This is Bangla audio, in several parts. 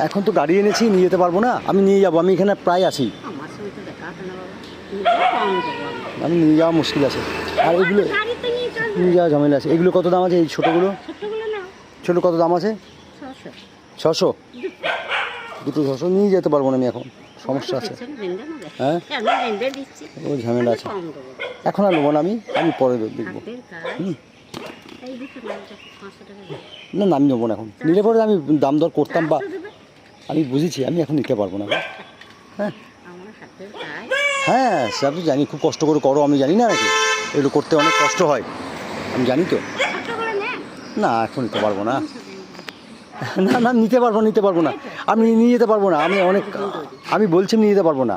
এখন তো গাড়ি এনেছি, নিয়ে যেতে পারবো না। আমি নিয়ে যাবো, আমি এখানে প্রায় আছি। আমি নিয়ে যাওয়া মুশকিল আছে। আর এগুলো নিয়ে যাওয়া ঝামেলা আছে। এগুলো কত দাম আছে এই ছোটোগুলো? ছোটো কত দাম আছে? 600। দুটো 600 নিয়ে যেতে পারবো না আমি এখন, সমস্যা আছে। হ্যাঁ ও ঝামেলা আছে, এখন আর নেবো না আমি পরে দেখবো। না না আমি নেবো না এখন, নিলে পরে আমি দাম দর করতাম বা আমি বুঝেছি, আমি এখন নিতে পারবো না। হ্যাঁ হ্যাঁ সে তো জানি, খুব কষ্ট করে করো, আমি জানি না নাকি এগুলো করতে অনেক কষ্ট হয়, আমি জানি তো। না এখন নিতে পারবো না, না না নিতে পারবো না, আমি নিয়ে যেতে পারবো না। আমি বলছি নিয়ে যেতে পারবো না।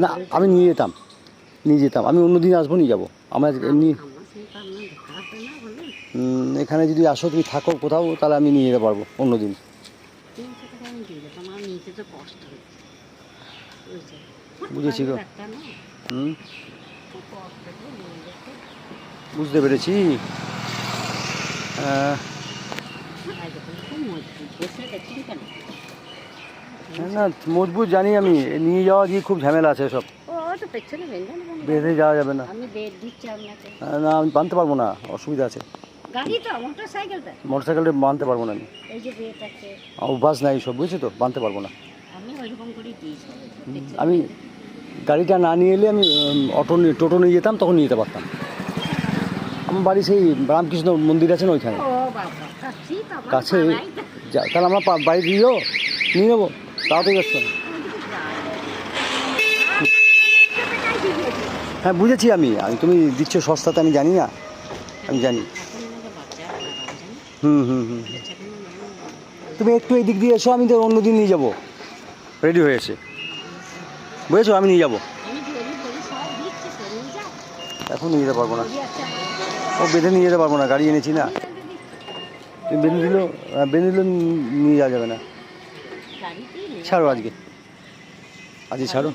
না আমি নিয়ে যেতাম, আমি অন্য দিন আসবো, নিয়ে যাবো। আমার এমনি এখানে যদি আসো, তুমি থাকো কোথাও, তাহলে আমি নিয়ে যেতে পারবো অন্য দিন। বুঝেছি গো, বুঝতে পেরেছি। না মজবুত জানি আমি, নিয়ে যাওয়া গিয়ে খুব ঝামেলা আছে সব, বেঁধে যাওয়া যাবে না। না আমি বানতে পারবো না, অসুবিধা আছে। মোটরসাইকেলটা বানতে পারবো না আমি, অভ্যাস নাই সব, বুঝছো তো, বানতে পারবো না আমি। গাড়িটা না নিয়ে এলে আমি টোটো নিয়ে যেতাম, তখন নিয়ে যেতে পারতাম। আমার বাড়ি সেই রামকৃষ্ণ মন্দির আছে না ওইখানে কাছে, তাহলে আমার বাড়ি নিয়ে নেবো, তাও তো যাচ্ছে না। হ্যাঁ বুঝেছি আমি, তুমি দিচ্ছ সস্তাতে, আমি জানি না, আমি জানি। তুমি একটু এই দিক দিয়ে এসো, আমি তো অন্য দিন নিয়ে যাবো, রেডি হয়ে এসে, বুঝেছো, আমি নিয়ে যাবো। এখন নিয়ে যেতে পারবো না, ও বেঁধে নিয়ে যেতে পারবো না, গাড়ি এনেছি না। তুমি বেঁধে দিলেও নিয়ে যাওয়া যাবে না। ছাড়ো আজকে ছাড়ো।